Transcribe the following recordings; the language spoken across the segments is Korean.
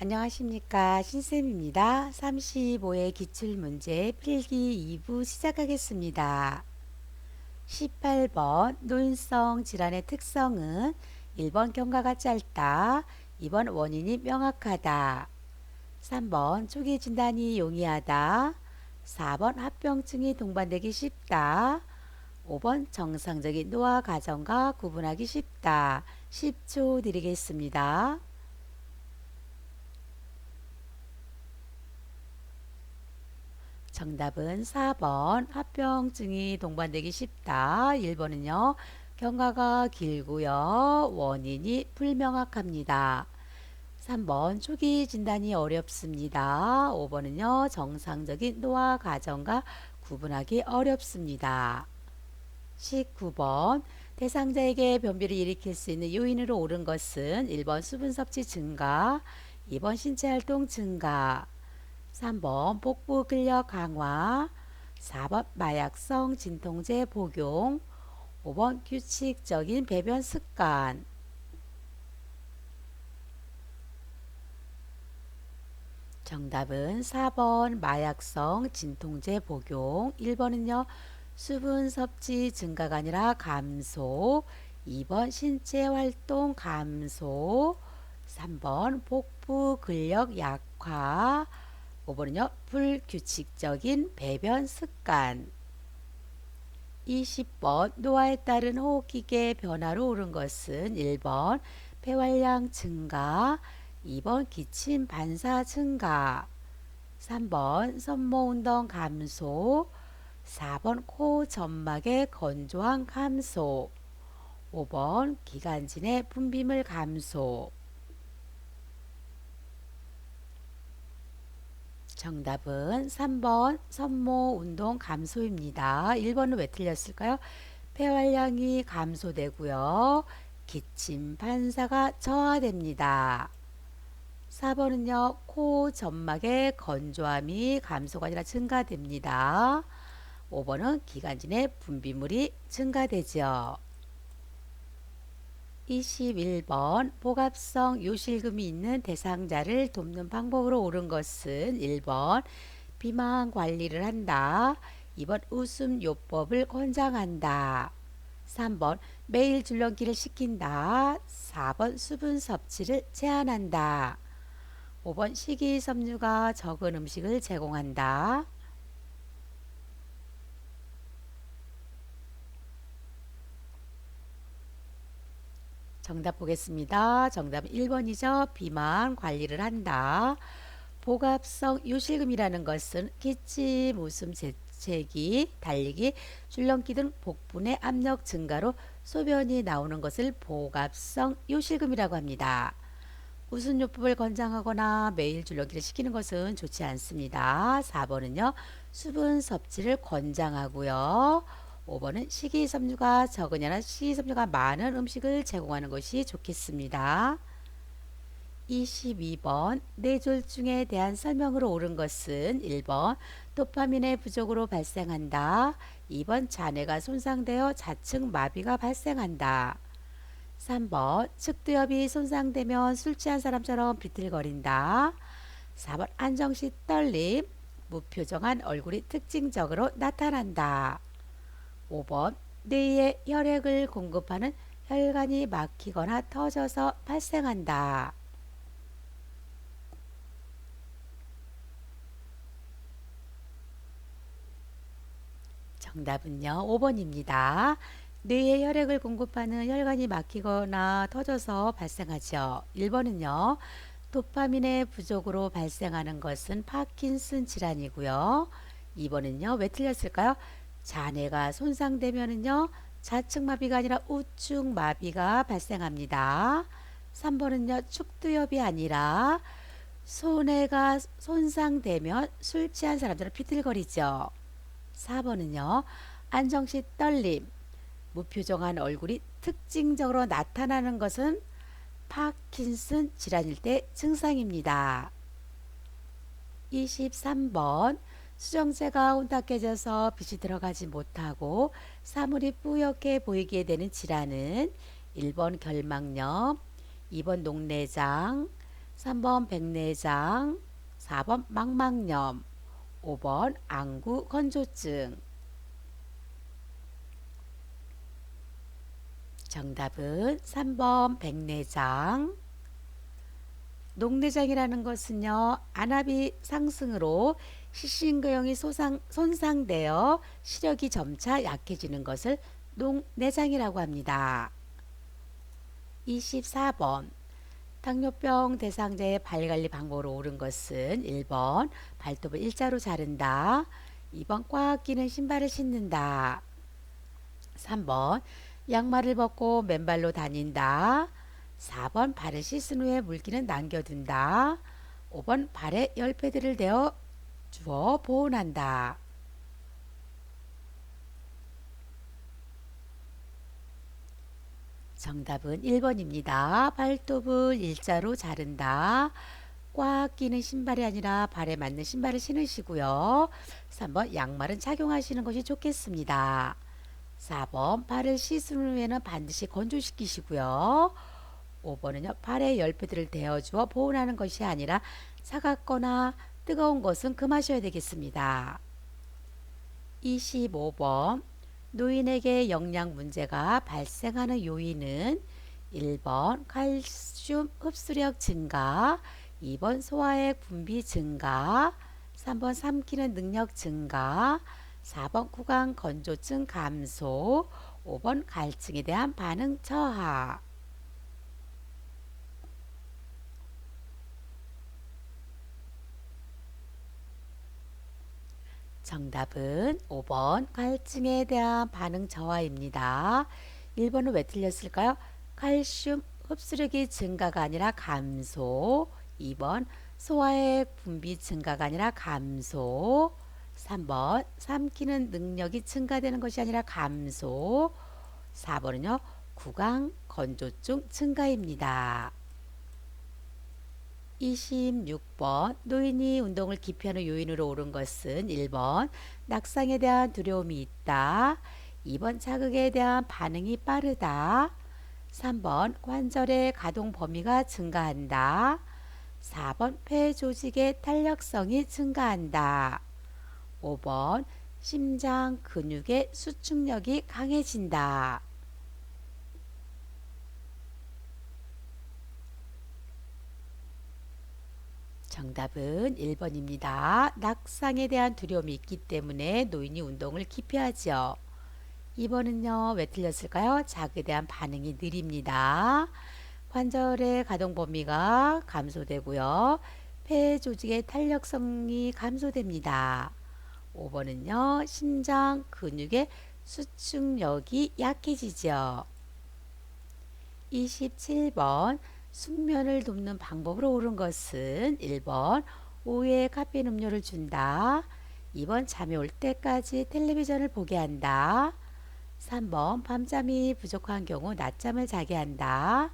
안녕하십니까. 신쌤입니다. 35회 기출문제 필기 2부 시작하겠습니다. 18번 노인성 질환의 특성은 1번 경과가 짧다, 2번 원인이 명확하다, 3번 초기 진단이 용이하다, 4번 합병증이 동반되기 쉽다, 5번 정상적인 노화 과정과 구분하기 쉽다. 10초 드리겠습니다. 정답은 4번 합병증이 동반되기 쉽다. 1번은요. 경과가 길고요. 원인이 불명확합니다. 3번 초기 진단이 어렵습니다. 5번은요. 정상적인 노화 과정과 구분하기 어렵습니다. 19번 대상자에게 변비를 일으킬 수 있는 요인으로 옳은 것은 1번 수분 섭취 증가, 2번 신체 활동 증가, 3번 복부 근력 강화, 4번 마약성 진통제 복용, 5번 규칙적인 배변 습관. 정답은 4번 마약성 진통제 복용. 1번은요. 수분 섭취 증가가 아니라 감소, 2번 신체 활동 감소, 3번 복부 근력 약화, 5번은요. 불규칙적인 배변 습관. 20번 노화에 따른 호흡기계 변화로 옳은 것은 1번 폐활량 증가, 2번 기침 반사 증가, 3번 섬모 운동 감소, 4번 코 점막의 건조함 감소, 5번 기관진의 분비물 감소. 정답은 3번 섬모 운동 감소입니다. 1번은 왜 틀렸을까요? 폐활량이 감소되고요. 기침 반사가 저하됩니다. 4번은요. 코 점막의 건조함이 감소가 아니라 증가됩니다. 5번은 기관진의 분비물이 증가되죠. 21번 복합성 요실금이 있는 대상자를 돕는 방법으로 옳은 것은 1번 비만 관리를 한다, 2번 웃음 요법을 권장한다, 3번 매일 줄넘기를 시킨다, 4번 수분 섭취를 제한한다, 5번 식이섬유가 적은 음식을 제공한다. 정답 보겠습니다. 정답은 1번이죠. 비만 관리를 한다. 복합성 요실금이라는 것은 기침, 웃음, 재채기, 달리기, 줄넘기 등 복분의 압력 증가로 소변이 나오는 것을 복합성 요실금이라고 합니다. 웃음요법을 권장하거나 매일 줄넘기를 시키는 것은 좋지 않습니다. 4번은요. 수분 섭취를 권장하고요. 5번은 식이섬유가 적으냐나 식이섬유가 많은 음식을 제공하는 것이 좋겠습니다. 22번 뇌졸중에 대한 설명으로 옳은 것은 1번 도파민의 부족으로 발생한다, 2번 잔해가 손상되어 좌측 마비가 발생한다, 3번 측두엽이 손상되면 술 취한 사람처럼 비틀거린다, 4번 안정시 떨림, 무표정한 얼굴이 특징적으로 나타난다, 5번 뇌에 혈액을 공급하는 혈관이 막히거나 터져서 발생한다. 정답은요. 5번입니다. 뇌에 혈액을 공급하는 혈관이 막히거나 터져서 발생하죠. 1번은요. 도파민의 부족으로 발생하는 것은 파킨슨 질환이고요. 2번은요. 왜 틀렸을까요? 잔해가 손상되면은요. 좌측마비가 아니라 우측마비가 발생합니다. 3번은요. 축두엽이 아니라 손해가 손상되면 술 취한 사람들은 비틀거리죠. 4번은요. 안정시 떨림, 무표정한 얼굴이 특징적으로 나타나는 것은 파킨슨 질환일 때 증상입니다. 23번 수정체가 혼탁해져서 빛이 들어가지 못하고 사물이 뿌옇게 보이게 되는 질환은 1번 결막염, 2번 녹내장, 3번 백내장, 4번 망막염, 5번 안구 건조증. 정답은 3번 백내장. 녹내장이라는 것은요, 안압이 상승으로 시신근형이 손상되어 시력이 점차 약해지는 것을 녹내장이라고 합니다. 24번 당뇨병 대상자의 발관리 방법으로 옳은 것은 1번 발톱을 일자로 자른다, 2번 꽉 끼는 신발을 신는다, 3번 양말을 벗고 맨발로 다닌다, 4번 발을 씻은 후에 물기는 남겨둔다, 5번 발에 열패드를 대어 주어 보온한다. 정답은 1번입니다. 발톱을 일자로 자른다. 꽉 끼는 신발이 아니라 발에 맞는 신발을 신으시고요. 3번 양말은 착용하시는 것이 좋겠습니다. 4번 발을 씻은 후에는 반드시 건조시키시고요. 5번은요, 발에 열패들을 대어주어 보온하는 것이 아니라 차갑거나 뜨거운 것은 금하셔야 되겠습니다. 25번 노인에게 영양 문제가 발생하는 요인은 1번 칼슘 흡수력 증가, 2번 소화액 분비 증가, 3번 삼키는 능력 증가, 4번 구강 건조증 감소, 5번 갈증에 대한 반응 저하. 정답은 5번 갈증에 대한 반응 저하입니다. 1번은 왜 틀렸을까요? 칼슘 흡수력이 증가가 아니라 감소, 2번 소화액 분비 증가가 아니라 감소, 3번 삼키는 능력이 증가되는 것이 아니라 감소, 4번은요 구강 건조증 증가입니다. 26번 노인이 운동을 기피하는 요인으로 옳은 것은 1번 낙상에 대한 두려움이 있다, 2번 자극에 대한 반응이 빠르다, 3번 관절의 가동 범위가 증가한다, 4번 폐 조직의 탄력성이 증가한다, 5번 심장 근육의 수축력이 강해진다. 정답은 1번입니다. 낙상에 대한 두려움이 있기 때문에 노인이 운동을 기피하죠. 2번은요, 왜 틀렸을까요? 자극에 대한 반응이 느립니다. 관절의 가동 범위가 감소되고요. 폐 조직의 탄력성이 감소됩니다. 5번은요, 심장 근육의 수축력이 약해지죠. 27번 숙면을 돕는 방법으로 옳은 것은 1번 오후에 카페인 음료를 준다, 2번 잠이 올 때까지 텔레비전을 보게 한다, 3번 밤잠이 부족한 경우 낮잠을 자게 한다,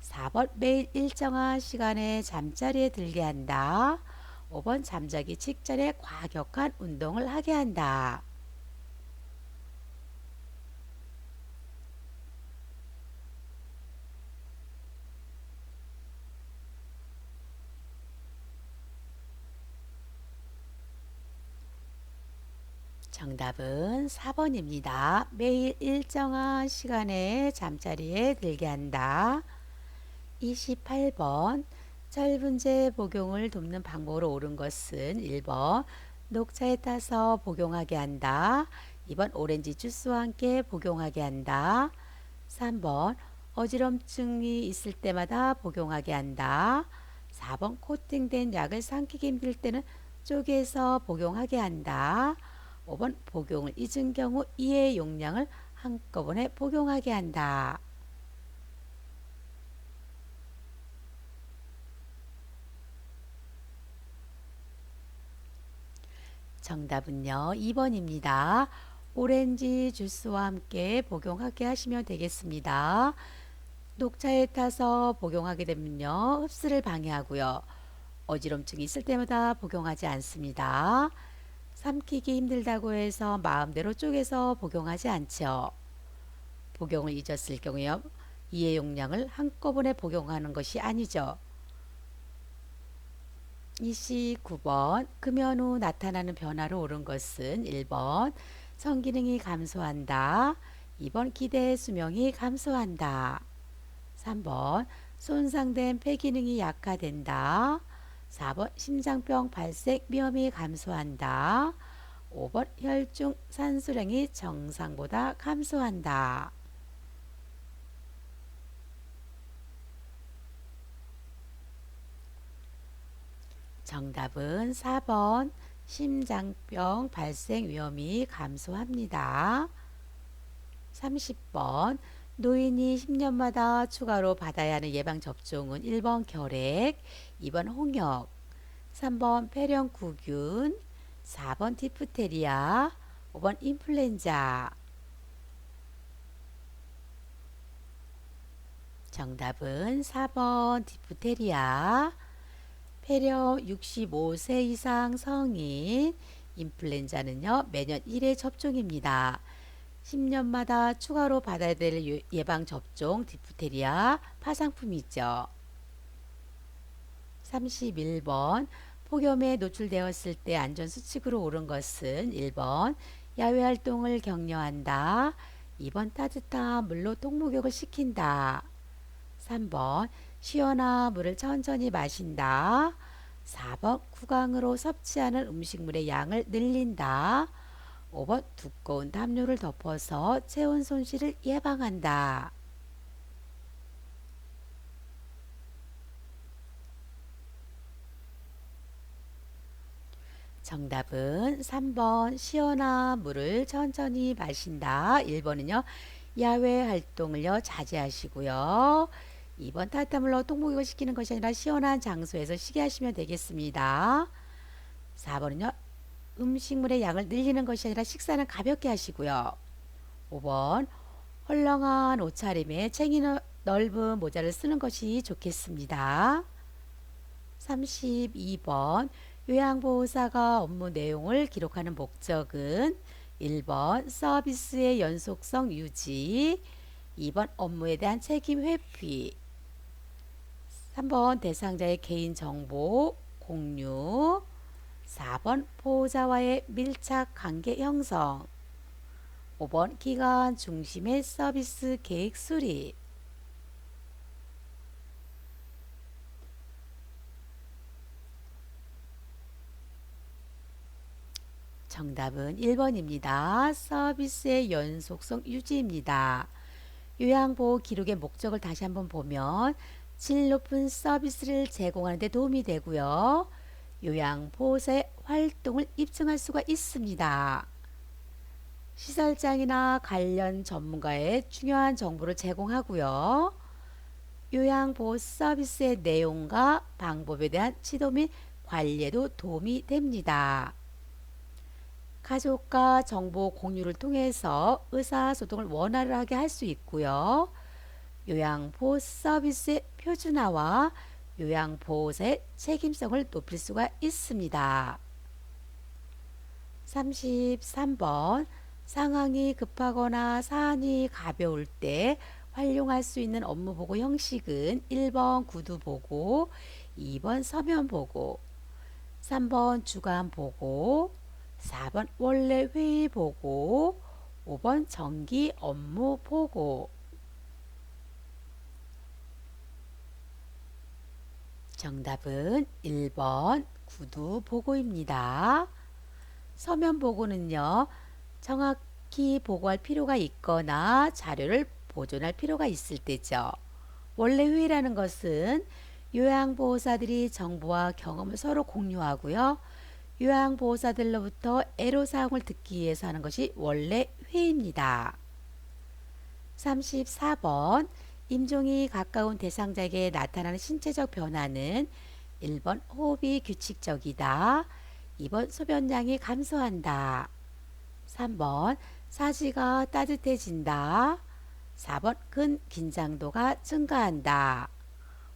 4번 매일 일정한 시간에 잠자리에 들게 한다, 5번 잠자기 직전에 과격한 운동을 하게 한다. 정답은 4번입니다. 매일 일정한 시간에 잠자리에 들게 한다. 28번 철분제 복용을 돕는 방법으로 옳은 것은 1번 녹차에 타서 복용하게 한다, 2번 오렌지 주스와 함께 복용하게 한다, 3번 어지럼증이 있을 때마다 복용하게 한다, 4번 코팅된 약을 삼키기 힘들 때는 쪼개서 복용하게 한다, 5번 복용을 잊은 경우 이의 용량을 한꺼번에 복용하게 한다. 정답은요, 2번입니다. 오렌지 주스와 함께 복용하게 하시면 되겠습니다. 녹차에 타서 복용하게 되면요, 흡수를 방해하고요. 어지럼증이 있을 때마다 복용하지 않습니다. 삼키기 힘들다고 해서 마음대로 쪼개서 복용하지 않죠. 복용을 잊었을 경우요, 이의 용량을 한꺼번에 복용하는 것이 아니죠. 29번 금연 후 나타나는 변화로 옳은 것은 1번 성기능이 감소한다. 2번 기대 수명이 감소한다. 3번 손상된 폐기능이 약화된다. 4번 심장병 발생 위험이 감소한다. 5번 혈중 산소량이 정상보다 감소한다. 정답은 4번 심장병 발생 위험이 감소합니다. 30번 노인이 10년마다 추가로 받아야 하는 예방접종은 1번 결핵, 2번 홍역, 3번 폐렴구균, 4번 디프테리아, 5번 인플루엔자. 정답은 4번 디프테리아. 폐렴 65세 이상 성인, 인플루엔자는요 매년 1회 접종입니다. 10년마다 추가로 받아야 될 예방접종 디프테리아 파상품이죠. 31번 폭염에 노출되었을 때 안전수칙으로 옳은 것은 1번 야외활동을 격려한다. 2번 따뜻한 물로 똥목욕을 시킨다. 3번 시원한 물을 천천히 마신다. 4번 구강으로 섭취하는 음식물의 양을 늘린다. 5번 두꺼운 담요를 덮어서 체온 손실을 예방한다. 정답은 3번 시원한 물을 천천히 마신다. 1번은요. 야외 활동을요 자제하시고요. 2번 따뜻한 물로 똥목욕을 시키는 것이 아니라 시원한 장소에서 쉬게 하시면 되겠습니다. 4번은요. 음식물의 양을 늘리는 것이 아니라 식사는 가볍게 하시고요. 5번 헐렁한 옷차림에 챙이 넓은 모자를 쓰는 것이 좋겠습니다. 32번 요양보호사가 업무 내용을 기록하는 목적은 1번 서비스의 연속성 유지, 2번 업무에 대한 책임 회피, 3번 대상자의 개인정보 공유, 4번 보호자와의 밀착 관계 형성, 5번 기관 중심의 서비스 계획 수립. 정답은 1번입니다. 서비스의 연속성 유지입니다. 요양보호 기록의 목적을 다시 한번 보면 질 높은 서비스를 제공하는 데 도움이 되고요. 요양보호사의 활동을 입증할 수가 있습니다. 시설장이나 관련 전문가의 중요한 정보를 제공하고요. 요양보호 서비스의 내용과 방법에 대한 지도 및 관리에도 도움이 됩니다. 가족과 정보 공유를 통해서 의사소통을 원활하게 할 수 있고요. 요양보호 서비스의 표준화와 요양보호사의 책임성을 높일 수가 있습니다. 33번 상황이 급하거나 사안이 가벼울 때 활용할 수 있는 업무보고 형식은 1번 구두보고, 2번 서면보고, 3번 주간보고, 4번 원래 회의보고, 5번 정기 업무보고. 정답은 1번 구두보고입니다. 서면보고는요. 정확히 보고할 필요가 있거나 자료를 보존할 필요가 있을 때죠. 원래 회의라는 것은 요양보호사들이 정보와 경험을 서로 공유하고요. 요양보호사들로부터 애로사항을 듣기 위해서 하는 것이 원래 회의입니다. 34번 임종이 가까운 대상자에게 나타나는 신체적 변화는 1번 호흡이 규칙적이다. 2번 소변량이 감소한다. 3번 사지가 따뜻해진다. 4번 근긴장도가 증가한다.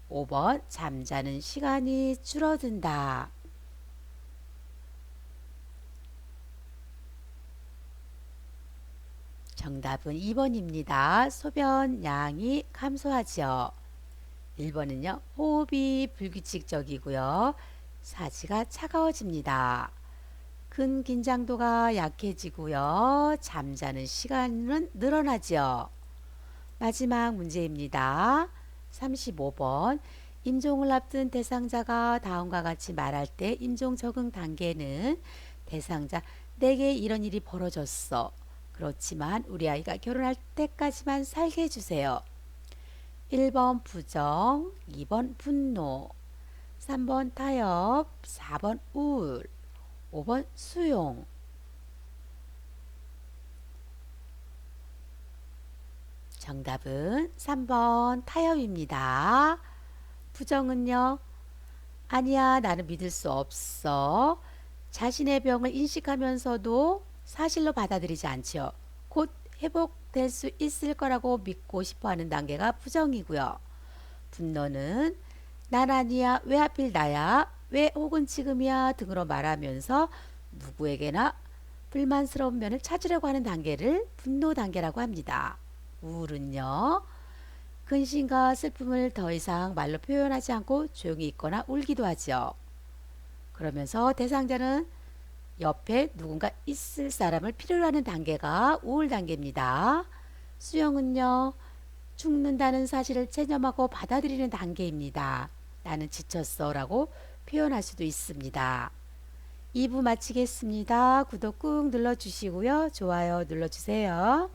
5번 잠자는 시간이 줄어든다. 정답은 2번입니다. 소변량이 감소하죠. 1번은요. 호흡이 불규칙적이고요. 사지가 차가워집니다. 근 긴장도가 약해지고요. 잠자는 시간은 늘어나죠. 마지막 문제입니다. 35번. 임종을 앞둔 대상자가 다음과 같이 말할 때 임종 적응 단계는 대상자 내게 이런 일이 벌어졌어. 그렇지만 우리 아이가 결혼할 때까지만 살게 해주세요. 1번 부정, 2번 분노, 3번 타협, 4번 우울, 5번 수용. 정답은 3번 타협입니다. 부정은요? 아니야, 나는 믿을 수 없어. 자신의 병을 인식하면서도 사실로 받아들이지 않지요. 곧 회복될 수 있을 거라고 믿고 싶어 하는 단계가 부정이고요. 분노는 난 아니야, 왜 하필 나야, 왜 혹은 지금이야 등으로 말하면서 누구에게나 불만스러운 면을 찾으려고 하는 단계를 분노 단계라고 합니다. 우울은요, 근심과 슬픔을 더 이상 말로 표현하지 않고 조용히 있거나 울기도 하죠. 그러면서 대상자는 옆에 누군가 있을 사람을 필요로 하는 단계가 우울 단계입니다. 수용은요, 죽는다는 사실을 체념하고 받아들이는 단계입니다. 나는 지쳤어 라고 표현할 수도 있습니다. 2부 마치겠습니다. 구독 꾹 눌러주시고요. 좋아요 눌러주세요.